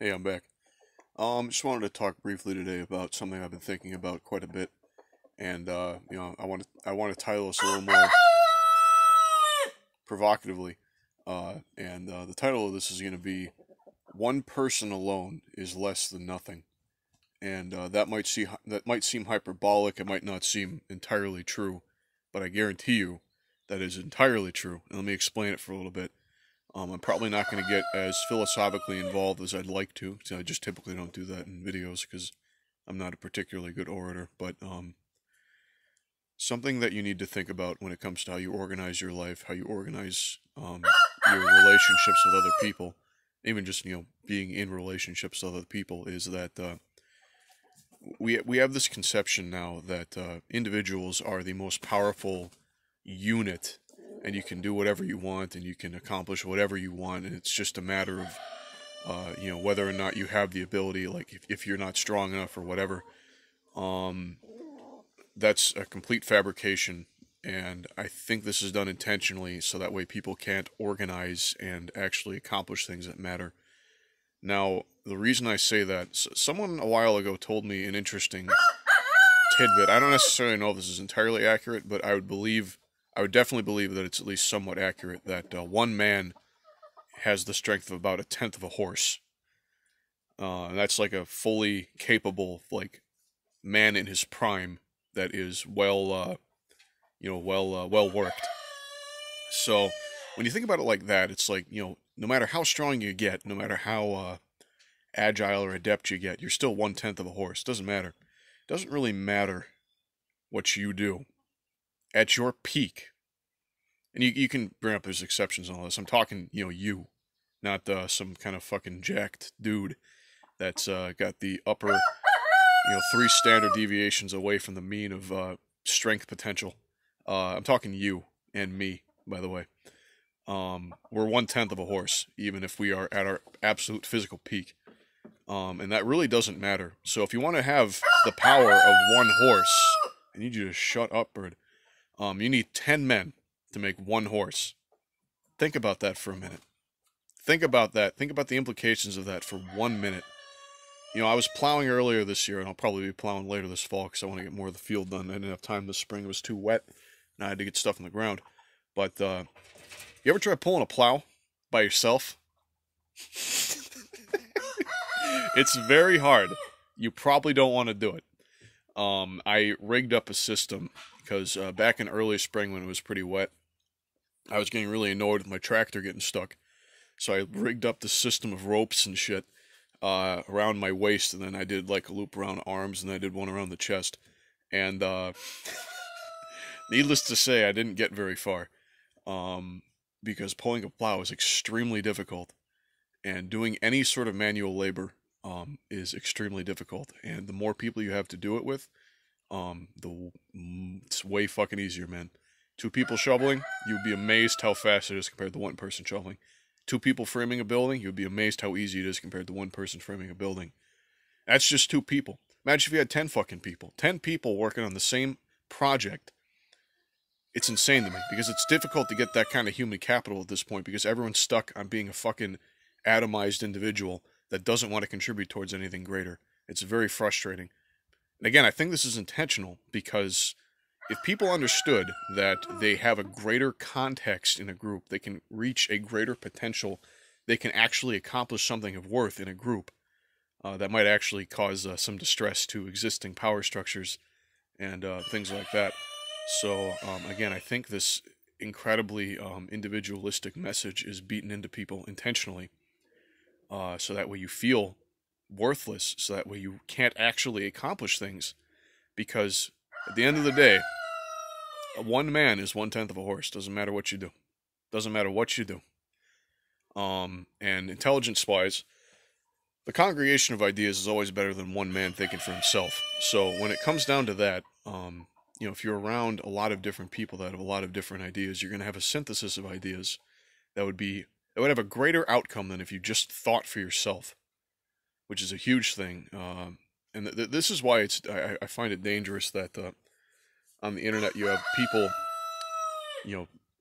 Hey, I'm back. Just wanted to talk briefly today about something I've been thinking about quite a bit, and I want to title this a little more provocatively, and the title of this is going to be "One Person Alone is Less Than Nothing," and that might seem hyperbolic. It might not seem entirely true, but I guarantee you that is entirely true. And let me explain it for a little bit. I'm probably not going to get as philosophically involved as I'd like to, because I just typically don't do that in videos because I'm not a particularly good orator. But something that you need to think about when it comes to how you organize your life, how you organize your relationships with other people, even just being in relationships with other people, is that we have this conception now that individuals are the most powerful unit, and you can do whatever you want and you can accomplish whatever you want, and it's just a matter of whether or not you have the ability, like if you're not strong enough or whatever. um that's a complete fabrication, and I think this is done intentionally so that way people can't organize and actually accomplish things that matter. Now, the reason I say that, someone a while ago told me an interesting tidbit. I don't necessarily know if this is entirely accurate, but I would definitely believe that it's at least somewhat accurate, that one man has the strength of about a tenth of a horse. And that's like a fully capable, like, man in his prime that is well worked. So when you think about it like that, it's like, no matter how strong you get, no matter how agile or adept you get, you're still one tenth of a horse. Doesn't matter. It doesn't really matter what you do at your peak. And you can bring up there's exceptions and all this. I'm talking, you, not some kind of fucking jacked dude that's got the upper, three standard deviations away from the mean of strength potential. I'm talking you and me, by the way. We're one tenth of a horse, even if we are at our absolute physical peak. And that really doesn't matter. So if you want to have the power of one horse, I need you to shut up, bird. You need 10 men to make one horse. Think about that for a minute. Think about that. Think about the implications of that for 1 minute. I was plowing earlier this year, and I'll probably be plowing later this fall because I want to get more of the field done. I didn't have time this spring. It was too wet, and I had to get stuff in the ground. But you ever try pulling a plow by yourself? It's very hard. You probably don't want to do it. I rigged up a system because back in early spring when it was pretty wet, I was getting really annoyed with my tractor getting stuck. So I rigged up the system of ropes and shit around my waist, and then I did like a loop around arms, and then I did one around the chest. And needless to say, I didn't get very far because pulling a plow is extremely difficult, and doing any sort of manual labor is extremely difficult. And the more people you have to do it with, it's way fucking easier, man. Two people shoveling, you'd be amazed how fast it is compared to one person shoveling. Two people framing a building, you'd be amazed how easy it is compared to one person framing a building. That's just two people. Imagine if you had 10 fucking people. 10 people working on the same project. It's insane to me, because it's difficult to get that kind of human capital at this point, because everyone's stuck on being a fucking atomized individual that doesn't want to contribute towards anything greater. It's very frustrating. And again, I think this is intentional, because if people understood that they have a greater context in a group, they can reach a greater potential, they can actually accomplish something of worth in a group, that might actually cause some distress to existing power structures and things like that. So, again, I think this incredibly individualistic message is beaten into people intentionally, so that way you feel worthless, so that way you can't actually accomplish things, because at the end of the day, one man is one tenth of a horse. Doesn't matter what you do. Doesn't matter what you do. And intelligence-wise, the congregation of ideas is always better than one man thinking for himself. So when it comes down to that, if you're around a lot of different people that have a lot of different ideas, you're going to have a synthesis of ideas that would have a greater outcome than if you just thought for yourself, which is a huge thing. And this is why I find it dangerous that on the internet you have people,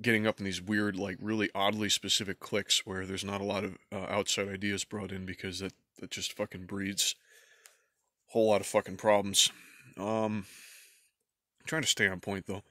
getting up in these weird, like really oddly specific cliques where there's not a lot of outside ideas brought in, because that just fucking breeds a whole lot of fucking problems. I'm trying to stay on point though.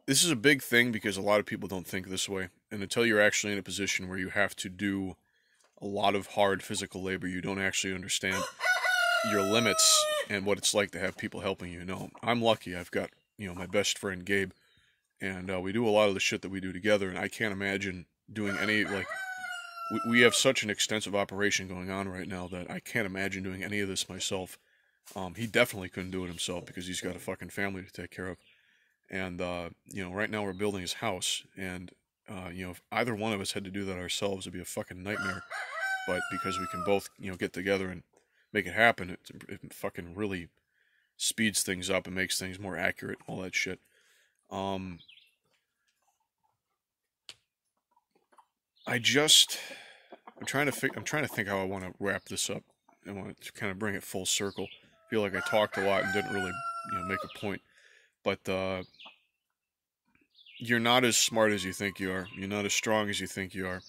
This is a big thing because a lot of people don't think this way, and until you're actually in a position where you have to do a lot of hard physical labor, you don't actually understand your limits and what it's like to have people helping you. No, I'm lucky. I've got, my best friend Gabe, and we do a lot of the shit that we do together, and I can't imagine doing any, like, we have such an extensive operation going on right now that I can't imagine doing any of this myself. He definitely couldn't do it himself because he's got a fucking family to take care of. And, right now we're building his house, and, if either one of us had to do that ourselves, it'd be a fucking nightmare. But because we can both, get together and make it happen, it fucking really speeds things up and makes things more accurate, all that shit. I'm trying to think how I want to wrap this up. I want to kind of bring it full circle. I feel like I talked a lot and didn't really, make a point. But you're not as smart as you think you are. You're not as strong as you think you are.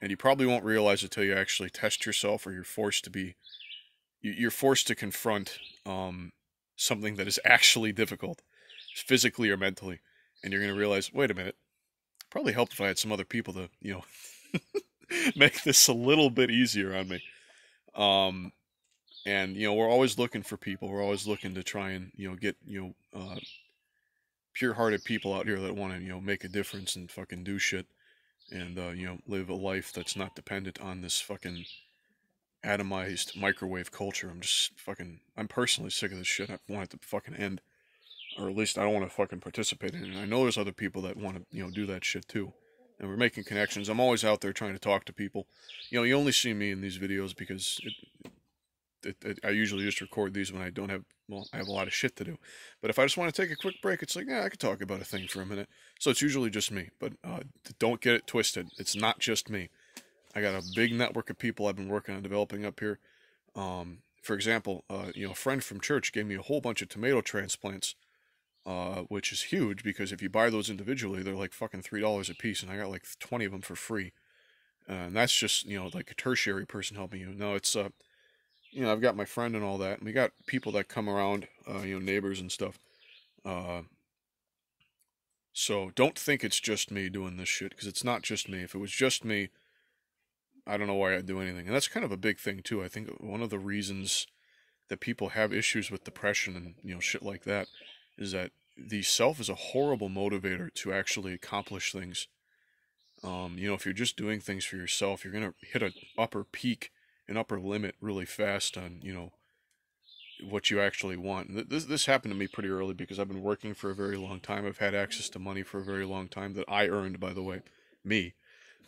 And you probably won't realize it until you actually test yourself, or you're forced to confront something that is actually difficult, physically or mentally. And you're going to realize, wait a minute, it'd probably help if I had some other people to, make this a little bit easier on me. And, we're always looking for people. We're always looking to try and, get, pure-hearted people out here that want to, make a difference and fucking do shit. And, live a life that's not dependent on this fucking atomized microwave culture. I'm personally sick of this shit. I want it to fucking end. Or at least I don't want to fucking participate in it. And I know there's other people that want to, do that shit too. And we're making connections. I'm always out there trying to talk to people. You only see me in these videos because I usually just record these when I have a lot of shit to do. But if I just want to take a quick break, it's like, I could talk about a thing for a minute. So it's usually just me. But don't get it twisted. It's not just me. I got a big network of people I've been working on developing up here. For example, a friend from church gave me a whole bunch of tomato transplants, which is huge because if you buy those individually, they're like fucking $3 a piece, and I got like 20 of them for free. And that's just, like a tertiary person helping you. No, it's, I've got my friend and all that, and we got people that come around, neighbors and stuff. So don't think it's just me doing this shit, because it's not just me. If it was just me, I don't know why I'd do anything. And that's kind of a big thing, too. I think one of the reasons that people have issues with depression and, shit like that is that the self is a horrible motivator to actually accomplish things. If you're just doing things for yourself, you're going to hit an upper peak, an upper limit really fast on, what you actually want. This happened to me pretty early because I've been working for a very long time. I've had access to money for a very long time that I earned, by the way, me.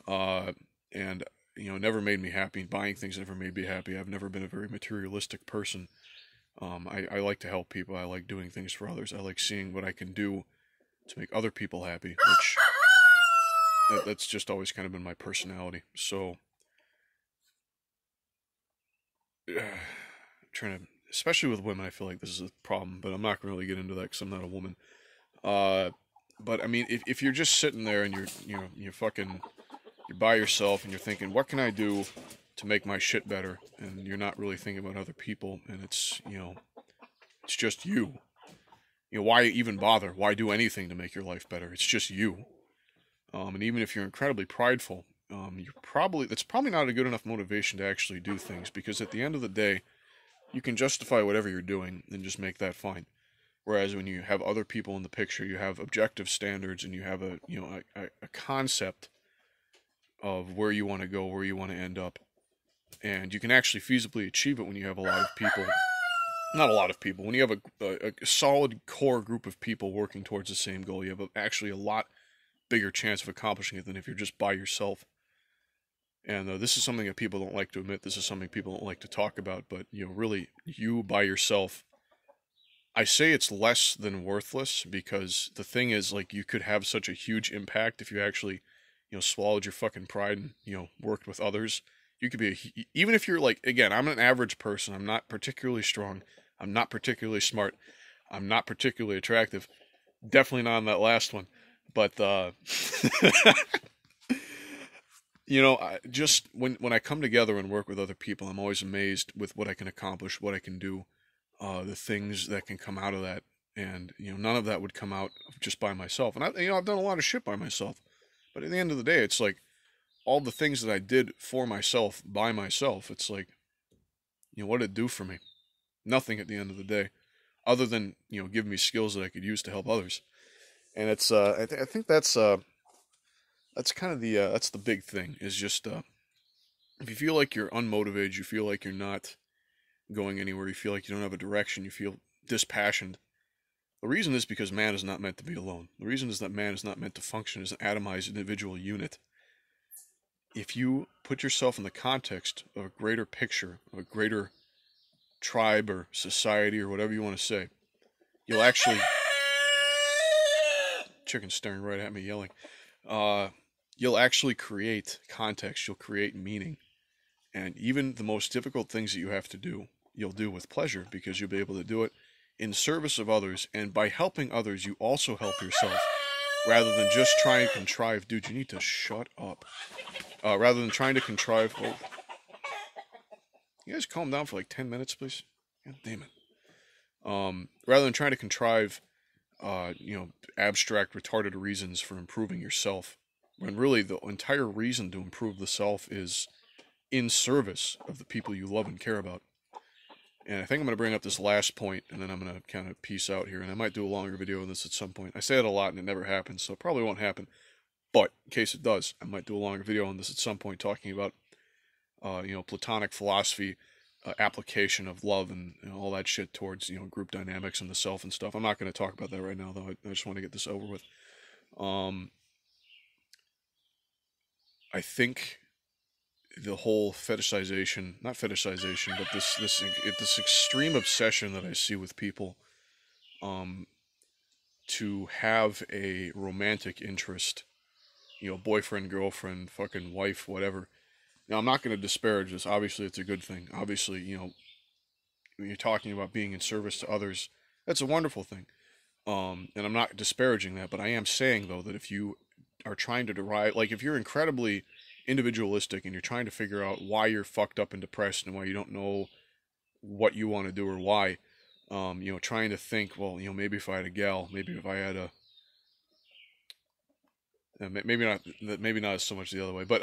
And, never made me happy. Buying things never made me happy. I've never been a very materialistic person. I like to help people. I like doing things for others. I like seeing what I can do to make other people happy, which that's just always kind of been my personality. So, trying to, especially with women, I feel like this is a problem, but I'm not going to really get into that because I'm not a woman. But I mean, if you're just sitting there and you're by yourself and you're thinking, what can I do to make my shit better? And you're not really thinking about other people, and it's just you. Why even bother? Why do anything to make your life better? It's just you. And even if you're incredibly prideful, that's probably not a good enough motivation to actually do things, because at the end of the day, you can justify whatever you're doing and just make that fine. Whereas when you have other people in the picture, you have objective standards and you have a concept of where you want to go, where you want to end up. And you can actually feasibly achieve it when you have a lot of people. Not a lot of people. When you have a solid core group of people working towards the same goal, you have actually a lot bigger chance of accomplishing it than if you're just by yourself. And this is something that people don't like to admit. This is something people don't like to talk about. But, really, you by yourself, I say it's less than worthless, because the thing is, like, you could have such a huge impact if you actually, swallowed your fucking pride and, worked with others. You could be, even if you're like, again, I'm an average person. I'm not particularly strong. I'm not particularly smart. I'm not particularly attractive. Definitely not on that last one. But, You know, just when I come together and work with other people, I'm always amazed with what I can accomplish, what I can do, the things that can come out of that. And none of that would come out just by myself. And I've done a lot of shit by myself. But at the end of the day, it's like all the things that I did for myself by myself. It's like, what did it do for me? Nothing at the end of the day, other than give me skills that I could use to help others. And it's I think that's kind of that's the big thing, is just if you feel like you're unmotivated, you feel like you're not going anywhere, you feel like you don't have a direction, you feel dispassionate. The reason is because man is not meant to be alone. The reason is that man is not meant to function as an atomized individual unit. If you put yourself in the context of a greater picture, of a greater tribe or society or whatever you want to say, you'll actually... Chicken's staring right at me yelling. You'll actually create context, you'll create meaning. And even the most difficult things that you have to do, you'll do with pleasure, because you'll be able to do it in service of others, and by helping others, you also help yourself, rather than just try and contrive. Dude, you need to shut up. Rather than trying to contrive... Oh. You guys calm down for like 10 minutes, please? God damn it. Rather than trying to contrive, abstract, retarded reasons for improving yourself, when really the entire reason to improve the self is in service of the people you love and care about. And I think I'm going to bring up this last point, and then I'm going to kind of peace out here, and I might do a longer video on this at some point. I say it a lot, and it never happens, so it probably won't happen. But in case it does, I might do a longer video on this at some point, talking about, Platonic philosophy, application of love, and all that shit towards, group dynamics and the self and stuff. I'm not going to talk about that right now, though. I just want to get this over with. I think the whole fetishization, not fetishization, but this extreme obsession that I see with people, to have a romantic interest, boyfriend, girlfriend, fucking wife, whatever. Now, I'm not going to disparage this. Obviously, it's a good thing. Obviously, when you're talking about being in service to others, that's a wonderful thing. And I'm not disparaging that, but I am saying, though, that if you are trying to derive, like, if you're incredibly individualistic and you're trying to figure out why you're fucked up and depressed and why you don't know what you want to do or why, trying to think, well, maybe if I had a gal, maybe if I had a, maybe not so much the other way, but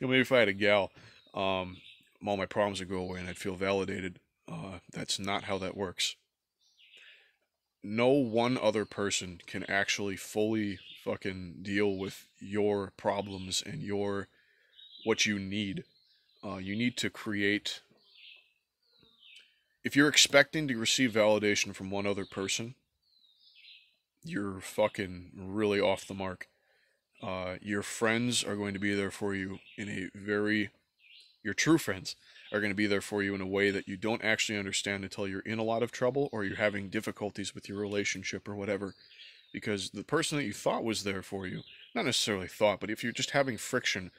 maybe if I had a gal, all my problems would go away and I'd feel validated. That's not how that works. No one other person can actually fully fucking deal with your problems and what you need. You need to create... If you're expecting to receive validation from one other person, you're fucking really off the mark. Your friends are going to be there for you your true friends are going to be there for you in a way that you don't actually understand until you're in a lot of trouble or you're having difficulties with your relationship or whatever. Because the person that you thought was there for you, not necessarily thought, but if you're just having friction,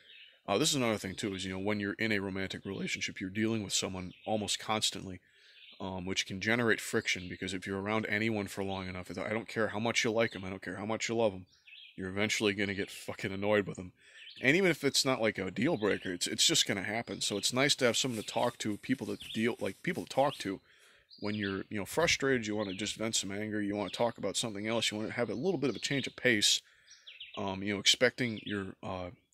this is another thing too, is, when you're in a romantic relationship, you're dealing with someone almost constantly, which can generate friction, because if you're around anyone for long enough, I don't care how much you like them, I don't care how much you love them, you're eventually going to get fucking annoyed with them. And even if it's not like a deal breaker, it's just going to happen. So it's nice to have someone to talk to, people to talk to when you're, frustrated, you want to just vent some anger, you want to talk about something else, you want to have a little bit of a change of pace. Expecting your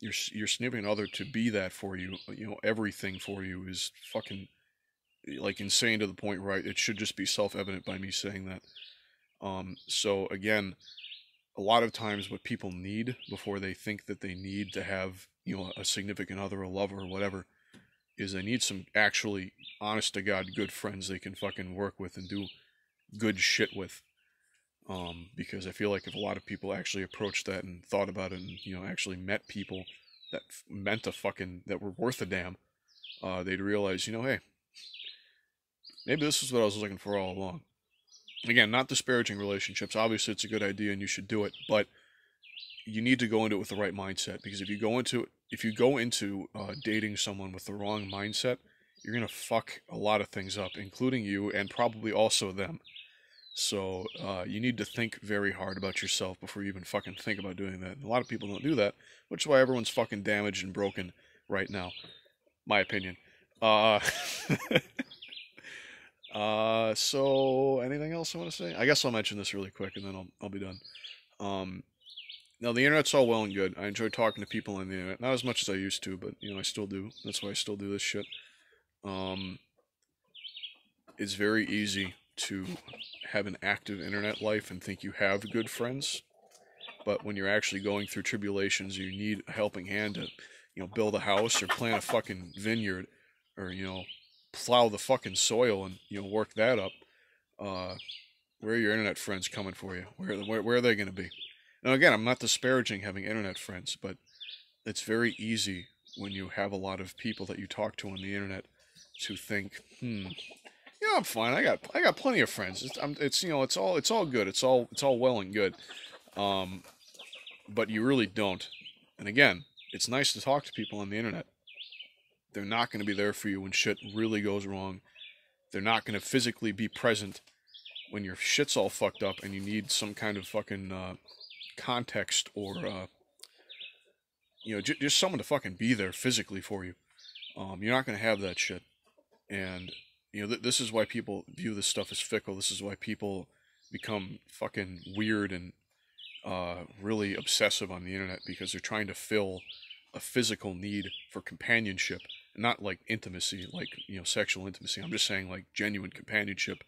significant other to be that for you, everything for you, is fucking like insane to the point where it should just be self-evident by me saying that. So again, a lot of times what people need before they think that they need to have, a significant other, a lover, or whatever, is they need some actually honest to God good friends they can fucking work with and do good shit with. Because I feel like if a lot of people actually approached that and thought about it and, actually met people that that were worth a damn, they'd realize, hey, maybe this is what I was looking for all along. Again, not disparaging relationships. Obviously, it's a good idea and you should do it, but you need to go into it with the right mindset. Because if you go into dating someone with the wrong mindset, you're gonna fuck a lot of things up, including you and probably also them. So you need to think very hard about yourself before you even fucking think about doing that. And a lot of people don't do that, which is why everyone's fucking damaged and broken right now. My opinion. Uh, so anything else I want to say? I guess I'll mention this really quick and then I'll be done. Um, Now the internet's all well and good. I enjoy talking to people on the internet, not as much as I used to, but I still do. That's why I still do this shit. Um, it's very easy to have an active internet life and think you have good friends, but when you're actually going through tribulations, you need a helping hand to, build a house or plant a fucking vineyard, or plow the fucking soil and work that up. Uh, where are your internet friends coming for you? Where are they going to be? Now again, I'm not disparaging having internet friends, but it's very easy when you have a lot of people that you talk to on the internet to think, I'm fine. I got plenty of friends. It's all good. It's all well and good. Um, but you really don't. And again, it's nice to talk to people on the internet. They're not going to be there for you when shit really goes wrong. They're not going to physically be present when your shit's all fucked up and you need some kind of fucking context or just someone to fucking be there physically for you. You're not going to have that shit. And this is why people view this stuff as fickle. This is why people become fucking weird and really obsessive on the internet, because they're trying to fill a physical need for companionship, not like intimacy, like sexual intimacy. I'm just saying like genuine companionship,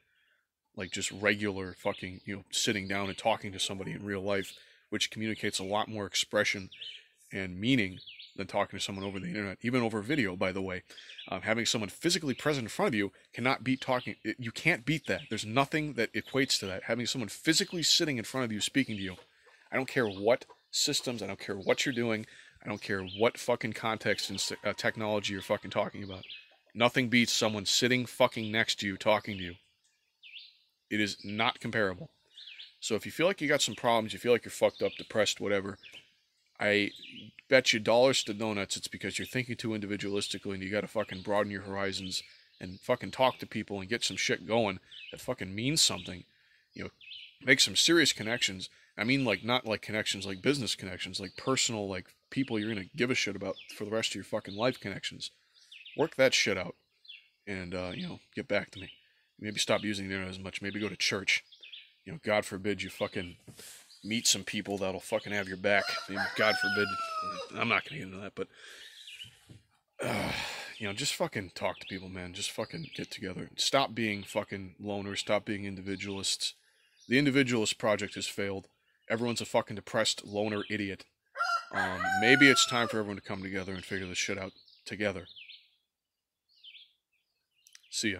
like just regular fucking sitting down and talking to somebody in real life, which communicates a lot more expression and meaning than talking to someone over the internet, even over video, by the way. Having someone physically present in front of you cannot beat talking. You can't beat that. There's nothing that equates to that. Having someone physically sitting in front of you speaking to you. I don't care what systems, I don't care what you're doing, I don't care what fucking context and technology you're fucking talking about. Nothing beats someone sitting fucking next to you talking to you. It is not comparable. So if you feel like you got some problems, you feel like you're fucked up, depressed, whatever, I bet you dollars to donuts it's because you're thinking too individualistically and you gotta fucking broaden your horizons and fucking talk to people and get some shit going that fucking means something. Make some serious connections. I mean, like, not like connections like business connections, like personal, like people you're gonna give a shit about for the rest of your fucking life connections. Work that shit out and, get back to me. Maybe stop using the internet as much. Maybe go to church. God forbid you fucking meet some people that'll fucking have your back. God forbid. I'm not gonna get into that, but just fucking talk to people, man. Just fucking get together. Stop being fucking loners. Stop being individualists. The individualist project has failed. Everyone's a fucking depressed loner idiot. Maybe it's time for everyone to come together and figure this shit out together. See ya.